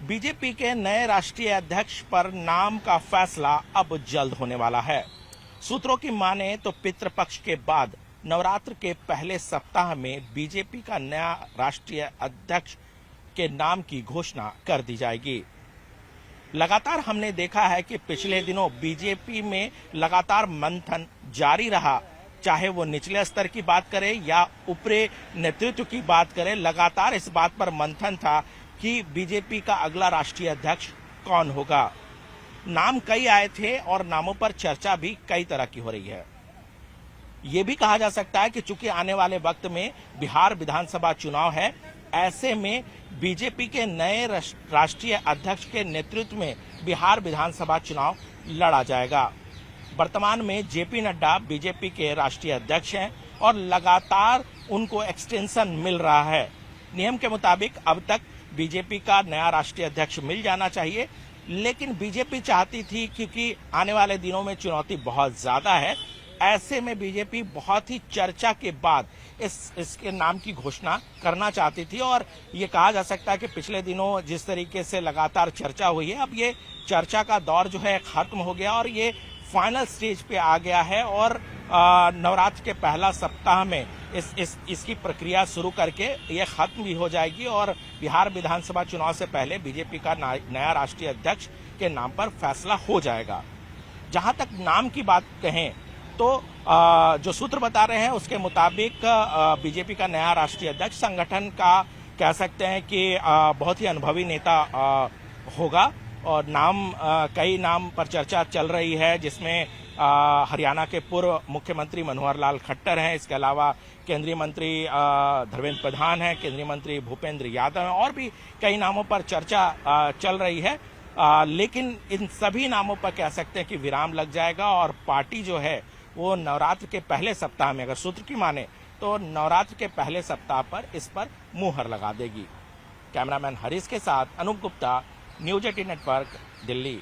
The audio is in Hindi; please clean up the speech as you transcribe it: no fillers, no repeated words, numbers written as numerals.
बीजेपी के नए राष्ट्रीय अध्यक्ष पर नाम का फैसला अब जल्द होने वाला है। सूत्रों की माने तो पितृपक्ष के बाद नवरात्र के पहले सप्ताह में बीजेपी का नया राष्ट्रीय अध्यक्ष के नाम की घोषणा कर दी जाएगी। लगातार हमने देखा है कि पिछले दिनों बीजेपी में लगातार मंथन जारी रहा, चाहे वो निचले स्तर की बात करें या ऊपरी नेतृत्व की बात करें। लगातार इस बात पर मंथन था कि बीजेपी का अगला राष्ट्रीय अध्यक्ष कौन होगा। नाम कई आए थे और नामों पर चर्चा भी कई तरह की हो रही है। ये भी कहा जा सकता है कि चूंकि आने वाले वक्त में बिहार विधानसभा चुनाव है, ऐसे में बीजेपी के नए राष्ट्रीय अध्यक्ष के नेतृत्व में बिहार विधानसभा चुनाव लड़ा जाएगा। वर्तमान में जेपी नड्डा बीजेपी के राष्ट्रीय अध्यक्ष हैं और लगातार उनको एक्सटेंशन मिल रहा है। नियम के मुताबिक अब तक बीजेपी का नया राष्ट्रीय अध्यक्ष मिल जाना चाहिए, लेकिन बीजेपी चाहती थी, क्योंकि आने वाले दिनों में चुनौती बहुत ज्यादा है, ऐसे में बीजेपी बहुत ही चर्चा के बाद इसके नाम की घोषणा करना चाहती थी। और ये कहा जा सकता है कि पिछले दिनों जिस तरीके से लगातार चर्चा हुई है, अब ये चर्चा का दौर जो है खत्म हो गया और ये फाइनल स्टेज पे आ गया है और नवरात्र के पहला सप्ताह में इसकी प्रक्रिया शुरू करके ये खत्म भी हो जाएगी और बिहार विधानसभा चुनाव से पहले बीजेपी का नया राष्ट्रीय अध्यक्ष के नाम पर फैसला हो जाएगा। जहां तक नाम की बात कहें तो जो सूत्र बता रहे हैं उसके मुताबिक बीजेपी का नया राष्ट्रीय अध्यक्ष संगठन का कह सकते हैं कि बहुत ही अनुभवी नेता होगा और कई नाम पर चर्चा चल रही है, जिसमें हरियाणा के पूर्व मुख्यमंत्री मनोहर लाल खट्टर हैं। इसके अलावा केंद्रीय मंत्री धर्मेंद्र प्रधान हैं, केंद्रीय मंत्री भूपेंद्र यादव हैं और भी कई नामों पर चर्चा चल रही है। लेकिन इन सभी नामों पर कह सकते हैं कि विराम लग जाएगा और पार्टी जो है वो नवरात्र के पहले सप्ताह में, अगर सूत्र की माने तो नवरात्र के पहले सप्ताह पर इस पर मुहर लगा देगी। कैमरामैन हरीश के साथ अनूप गुप्ता, न्यूज 18 नेटवर्क, दिल्ली।